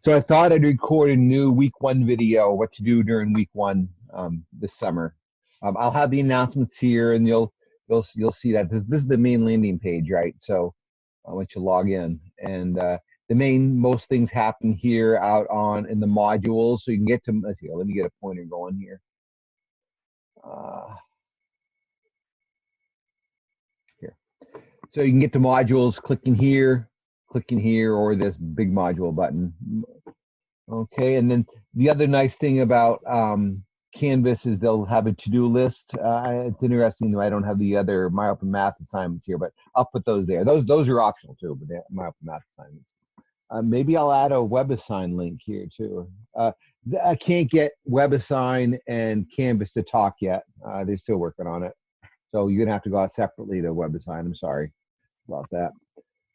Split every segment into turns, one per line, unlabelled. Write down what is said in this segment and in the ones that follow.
So I thought I'd record a new week 1 video, what to do during week 1 this summer. I'll have the announcements here, and you'll see that this is the main landing page, right? So I want you to log in, and most things happen here out on in the modules, so you can get to. Let's see, let me get a pointer going here. Here, so you can get to modules clicking here, or this big module button. Okay, and then the other nice thing about Canvas is they'll have a to-do list. It's interesting though, I don't have the other Myopenmath assignments here, but I'll put those there. Those are optional too, but they're Myopenmath assignments. Maybe I'll add a WebAssign link here too. I can't get WebAssign and Canvas to talk yet. They're still working on it. So you're gonna have to go out separately to WebAssign. I'm sorry about that.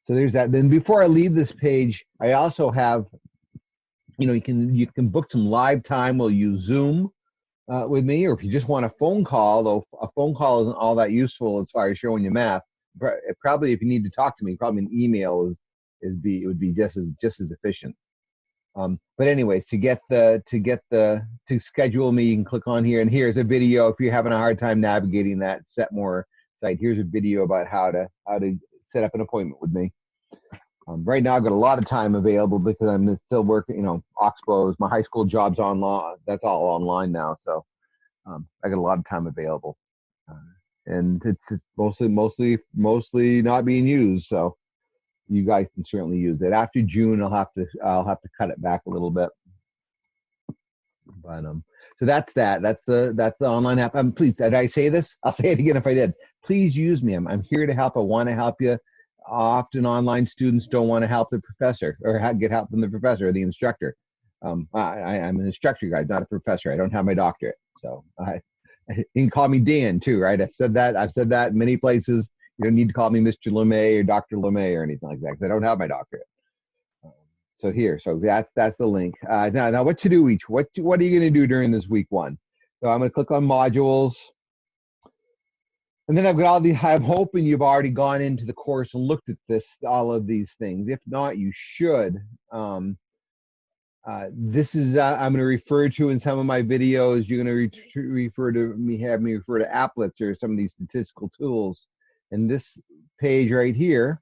So there's that. Then before I leave this page, I also have, you can book some live time. We'll use Zoom with me, or if you just want a phone call, though a phone call isn't all that useful as far as showing you math. Probably if you need to talk to me, probably an email would be just as efficient. But anyways, to schedule me, you can click on here, and here's a video. If you're having a hard time navigating that Setmore site, here's a video about how to set up an appointment with me. Right now, I've got a lot of time available because I'm still working. Oxbow's, my high school job's online. That's all online now, so I got a lot of time available, and it's mostly not being used. So you guys can certainly use it. After June, I'll have to cut it back a little bit. But so that's the online app. Please, did I say this? I'll say it again if I did. Please use me. I'm here to help. I want to help you. Often online students don't want to help the professor or get help from the professor or the instructor. I'm an instructor, guys, not a professor. I don't have my doctorate. So you can call me Dan too, right? I've said that in many places. You don't need to call me Mr. LeMay or Dr. LeMay or anything like that because I don't have my doctorate. So that's the link. Now what to do what are you going to do during this week 1? So I'm going to click on modules. And then I've got I'm hoping you've already gone into the course and looked at all of these things. If not, you should. This is, I'm going to refer to in some of my videos, you're going to have me refer to applets or some of these statistical tools. And this page right here,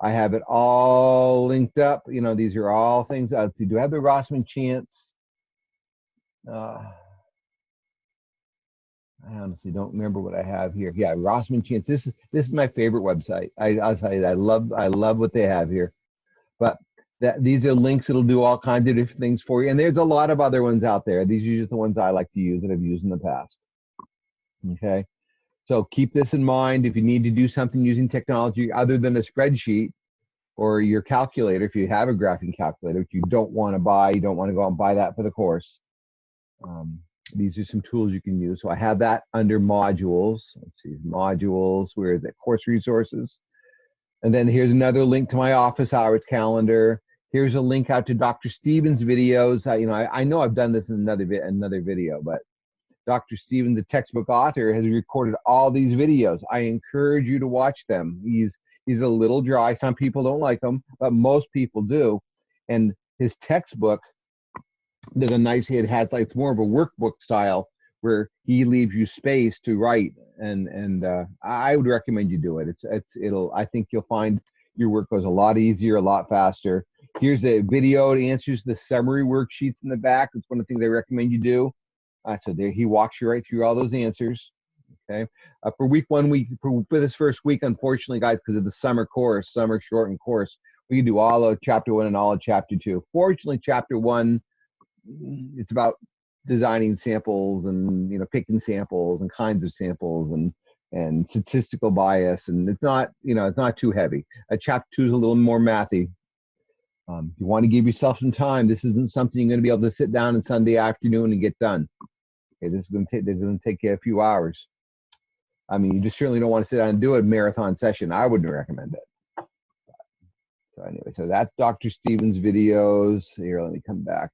I have it all linked up. These are all things. Do I have the Rossman chance? I honestly don't remember what I have here. Yeah, Rossman Chance. This is my favorite website. I'll tell you that. I love what they have here. But these are links that'll do all kinds of different things for you. And there's a lot of other ones out there. These are just the ones I like to use that I've used in the past. Okay. So keep this in mind. If you need to do something using technology other than a spreadsheet or your calculator, if you have a graphing calculator, which you don't want to buy, you don't want to go out and buy that for the course. These are some tools you can use. So I have that under modules. Let's see, modules, where is it? Course resources. And then here's another link to my office hours calendar. Here's a link out to Dr. Stevens' videos. I know I've done this in another video, but Dr. Stevens, the textbook author, has recorded all these videos. I encourage you to watch them. He's a little dry. Some people don't like them, but most people do. And his textbook, there's a nice, it has like, it's more of a workbook style where he leaves you space to write, and I would recommend you do it. I think you'll find your work goes a lot easier, a lot faster. Here's a video that answers the summary worksheets in the back. It's one of the things I recommend you do. So there, he walks you right through all those answers. Okay. For week 1, for this first week, unfortunately, guys, because of the summer shortened course, we can do all of chapter 1 and all of chapter 2. Fortunately, chapter 1, it's about designing samples and picking samples and kinds of samples and statistical bias, and it's not too heavy. Chapter 2 is a little more mathy. You want to give yourself some time. This isn't something you're going to be able to sit down on Sunday afternoon and get done. Okay, this is going to take you a few hours. I mean, you just certainly don't want to sit down and do a marathon session. I wouldn't recommend it. So anyway, so that's Dr. Stevens' videos. Here, let me come back.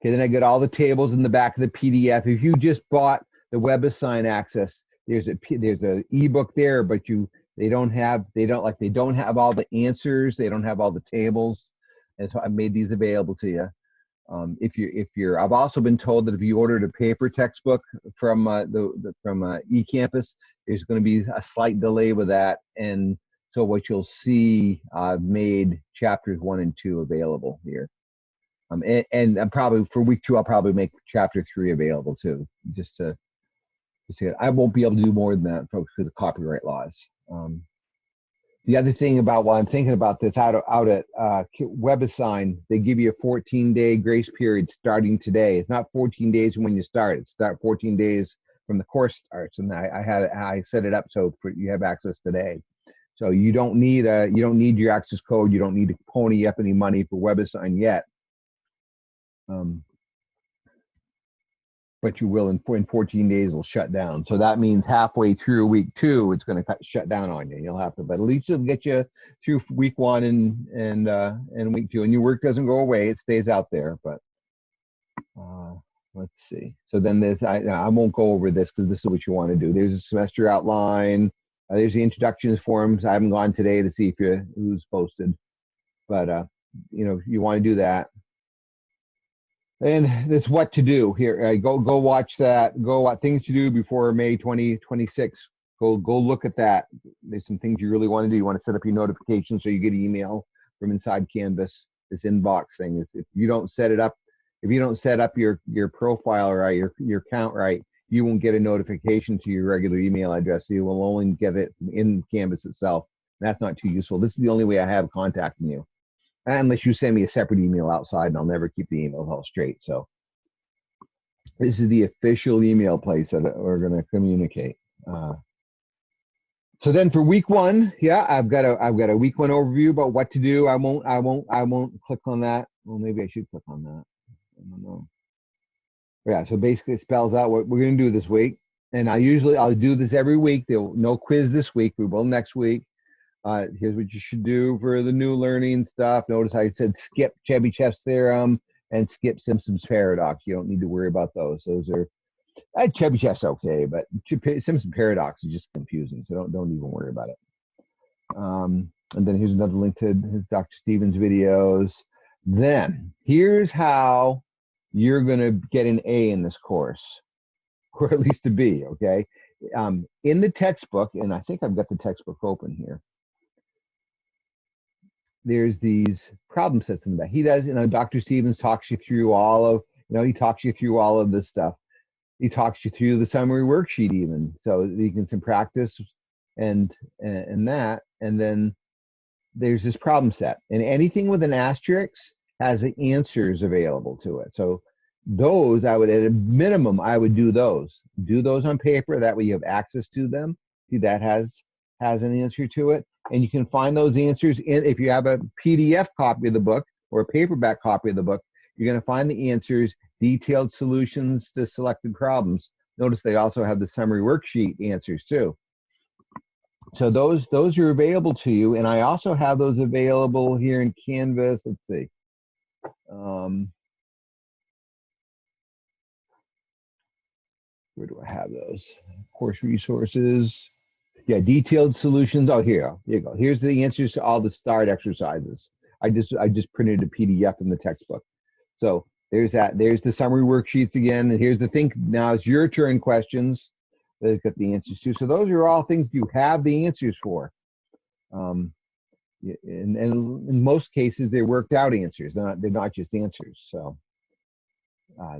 Okay, then I got all the tables in the back of the PDF. If you just bought the WebAssign access, there's a ebook there, but they don't have all the answers. They don't have all the tables. And so I made these available to you. I've also been told that if you ordered a paper textbook from eCampus, there's going to be a slight delay with that. And so what you'll see, I've made chapters 1 and 2 available here. And I'm probably for week 2, I'll probably make chapter 3 available too, just to I won't be able to do more than that, folks, because of copyright laws. The other thing about while I'm thinking about this, out at WebAssign, they give you a 14-day grace period starting today. It's not 14 days from when you start. It's 14 days from the course starts, and I set it up so you have access today. So you don't need your access code. You don't need to pony up any money for WebAssign yet. But you will in 14 days will shut down. So that means halfway through week 2, it's going to shut down on you. You'll have to, but at least it'll get you through week 1 and week 2, and your work doesn't go away. It stays out there. But let's see. So then there's, I won't go over this because this is what you want to do. There's a semester outline. There's the introductions forms. I haven't gone today to see who's posted, but you want to do that. And that's what to do here. Go watch that. Go what things to do before May 2026. Go look at that. There's some things you really want to do. You want to set up your notifications so you get email from inside Canvas. This inbox thing. If you don't set it up, if you don't set up your profile right, your account right, you won't get a notification to your regular email address. You will only get it in Canvas itself. That's not too useful. This is the only way I have contacting you. Unless you send me a separate email outside, and I'll never keep the email all straight. So this is the official email place that we're going to communicate. So then for week 1, yeah, I've got a week 1 overview about what to do. I won't click on that. Well, maybe I should click on that. I don't know. Yeah. So basically, it spells out what we're going to do this week. And I'll do this every week. No quiz this week. We will next week. Here's what you should do for the new learning stuff. Notice I said skip Chebyshev's theorem and skip Simpson's paradox. You don't need to worry about those. Those are Chebyshev's okay, but Simpson's paradox is just confusing, so don't even worry about it. And then here's another link to his Dr. Stevens videos. Then here's how you're going to get an A in this course, or at least a B. Okay, in the textbook, and I think I've got the textbook open here. There's these problem sets in the back. He does, Dr. Stevens talks you through all of, he talks you through all of this stuff. He talks you through the summary worksheet even, so you can some practice and that. And then there's this problem set, and anything with an asterisk has the answers available to it. So those at a minimum, I would do those on paper. That way you have access to them. See, that has an answer to it. And you can find those answers if you have a PDF copy of the book or a paperback copy of the book, you're going to find the answers, detailed solutions to selected problems. Notice they also have the summary worksheet answers too. So those are available to you. And I also have those available here in Canvas. Let's see. Where do I have those? Course resources. Yeah, detailed solutions. Oh, here you go. Here's the answers to all the START exercises. I just printed a PDF in the textbook. So there's that. There's the summary worksheets again. And here's the thing. Now it's your turn questions. They've got the answers to. So those are all things you have the answers for. And in most cases, they're worked out answers. They're not just answers. So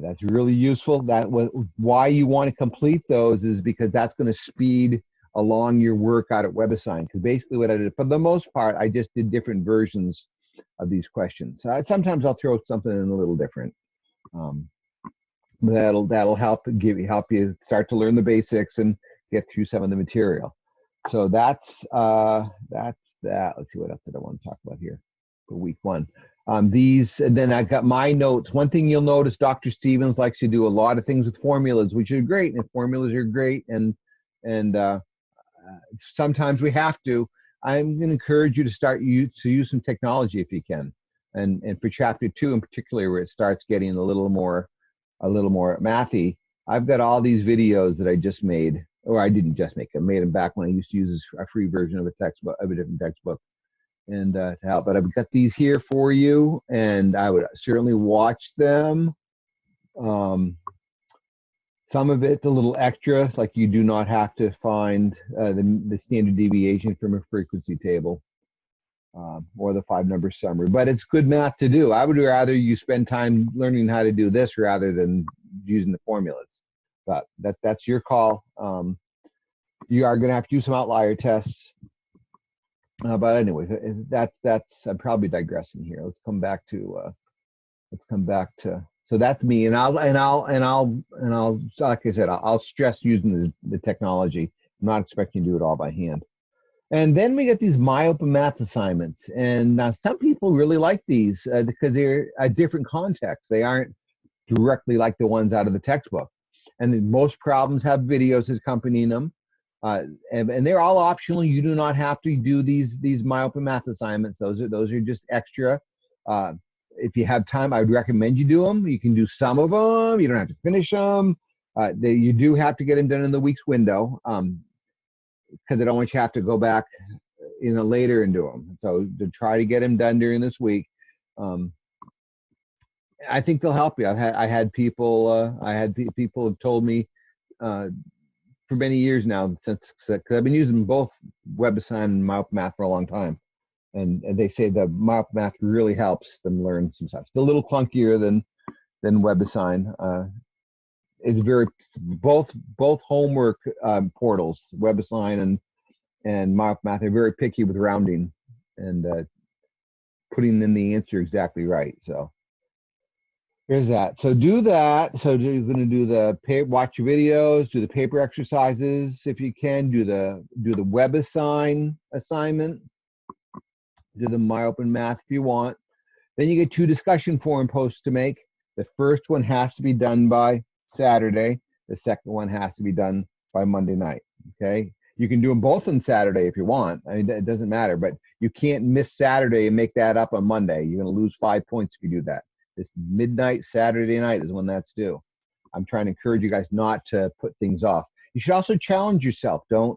that's really useful. Why you want to complete those is because that's going to speed along your work out at WebAssign. Because basically what I did, for the most part, I just did different versions of these questions. Sometimes I'll throw something in a little different. That'll help you start to learn the basics and get through some of the material. So that's that. Let's see what else did I want to talk about here for week 1. And then I got my notes. One thing you'll notice, Dr. Stevens likes to do a lot of things with formulas, which are great, and formulas are great, and sometimes we have to. I'm going to encourage you to use some technology if you can, and for chapter 2 in particular, where it starts getting a little more mathy. I've got all these videos that I just made or I didn't just make them, made them back when I used to use a free version of a textbook, of a different textbook, and to help. But I've got these here for you, and I would certainly watch them. Some of it's a little extra, like you do not have to find the standard deviation from a frequency table or the 5-number summary, but it's good math to do. I would rather you spend time learning how to do this rather than using the formulas, but that's your call. You are going to have to do some outlier tests, but anyway, that's I'm probably digressing here. Let's come back to so that's me, and I'll like I said, I'll stress using the technology. I'm not expecting to do it all by hand. And then we get these Myopenmath assignments, and some people really like these because they're a different context. They aren't directly like the ones out of the textbook, and most problems have videos accompanying them, and they're all optional. You do not have to do these Myopenmath assignments. Those are just extra. If you have time, I would recommend you do them. You can do some of them. You don't have to finish them. You do have to get them done in the week's window because I don't want you to have to go back later and do them. So to try to get them done during this week, I think they'll help you. I had people have told me for many years now, since because I've been using both WebAssign and Myopenmath for a long time. And they say the Myopenmath really helps them learn some stuff. It's a little clunkier than WebAssign. It's very both homework portals, WebAssign and Myopenmath, are very picky with rounding and putting in the answer exactly right. So here's that. So do that. So you're going to do watch your videos, do the paper exercises if you can, do the WebAssign assignment. Do the Myopenmath if you want. Then you get 2 discussion forum posts to make. The first one has to be done by Saturday. The second one has to be done by Monday night. Okay. You can do them both on Saturday if you want. I mean, it doesn't matter, but you can't miss Saturday and make that up on Monday. You're going to lose 5 points if you do that. This midnight Saturday night is when that's due. I'm trying to encourage you guys not to put things off. You should also challenge yourself. Don't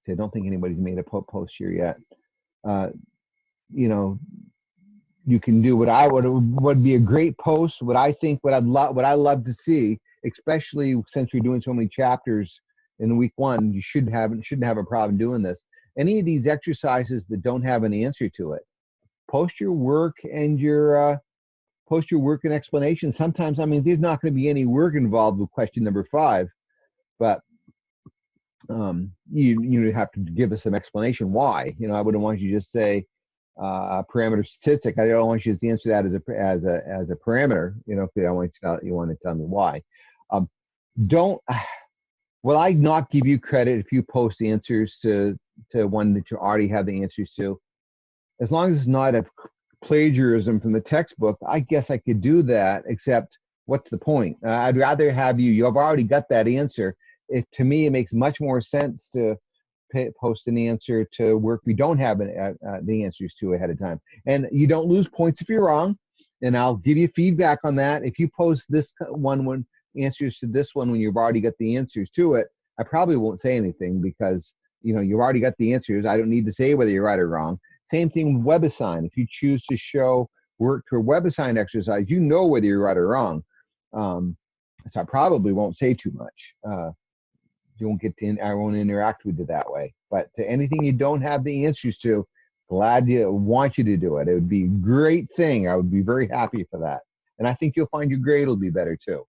I don't think anybody's made a post here yet. You can do what would be a great post. What I love to see, especially since you're doing so many chapters in week 1, you shouldn't have a problem doing this. Any of these exercises that don't have an answer to it, post your work and explanation. Sometimes, I mean, there's not going to be any work involved with question number 5, but you have to give us some explanation why. I wouldn't want you to just say parameter statistic. I don't want you to answer that as a parameter. If I want you want to tell me why. Will I not give you credit if you post answers to one that you already have the answers to? As long as it's not a plagiarism from the textbook, I guess I could do that. Except, what's the point? I'd rather have you've already got that answer. To me, it makes much more sense to post an answer to work we don't have the answers to ahead of time. And you don't lose points if you're wrong. And I'll give you feedback on that. If you post this one answers to this one when you've already got the answers to it, I probably won't say anything because you've already got the answers. I don't need to say whether you're right or wrong. Same thing with WebAssign. If you choose to show work to a WebAssign exercise, whether you're right or wrong. So I probably won't say too much. You won't I won't interact with you that way. But to anything you don't have the answers to, want you to do it. It would be a great thing. I would be very happy for that. And I think you'll find your grade will be better too.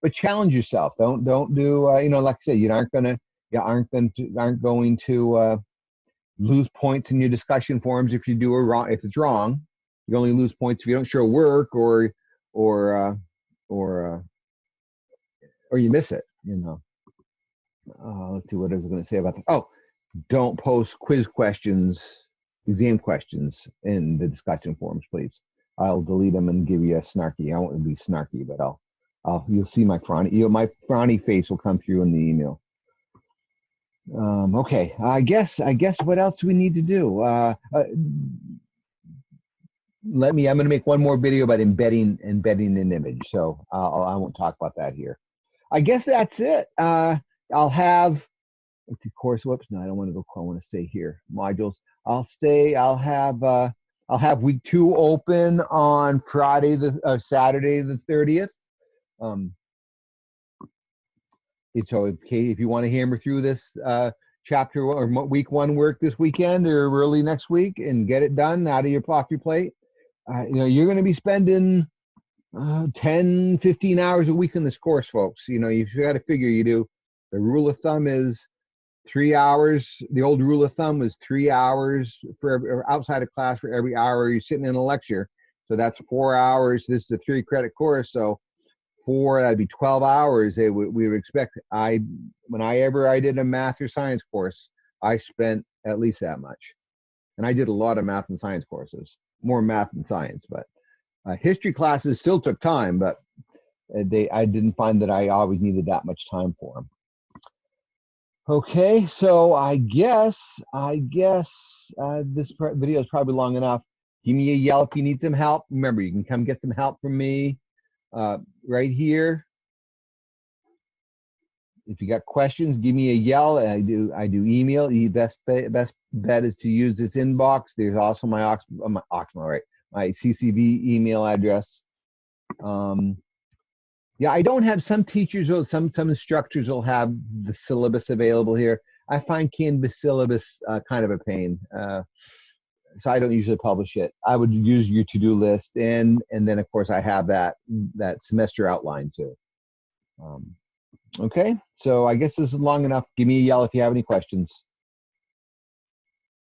But challenge yourself. Don't do like I said, you aren't going to lose points in your discussion forums if you do it wrong. If it's wrong, you only lose points if you don't show work or you miss it. Let's see what I was going to say about that. Oh, don't post quiz questions, exam questions in the discussion forums, please. I'll delete them and give you a snarky. I won't be snarky, but you'll see my frowny face will come through in the email. Okay, I guess what else do we need to do? I'm going to make one more video about embedding an image, so I won't talk about that here. I guess that's it. I'll have, of course, whoops, no, I don't want to go, I want to stay here. Modules. I'll have week 2 open on Saturday the 30th. So if you want to hammer through this chapter or week 1 work this weekend or early next week and get it done out of off your plate, you're going to be spending 10, 15 hours a week in this course, folks. You've got to figure you do. The rule of thumb is 3 hours. The old rule of thumb was 3 hours for outside of class for every hour you're sitting in a lecture. So that's 4 hours. This is a 3-credit course. So that'd be 12 hours. We would expect. Whenever I did a math or science course, I spent at least that much. And I did a lot of math and science courses, more math than science, but history classes still took time, but I didn't find that I always needed that much time for them. Okay, so I guess this video is probably long enough. Give me a yell if you need some help. Remember, you can come get some help from me right here. If you got questions, give me a yell. I do email. The best bet is to use this inbox. There's also my CCV email address. Yeah, I don't have, some teachers or some instructors will have the syllabus available here. I find Canvas syllabus kind of a pain, so I don't usually publish it. I would use your to-do list, and then of course I have that semester outline too. Okay, so I guess this is long enough. Give me a yell if you have any questions.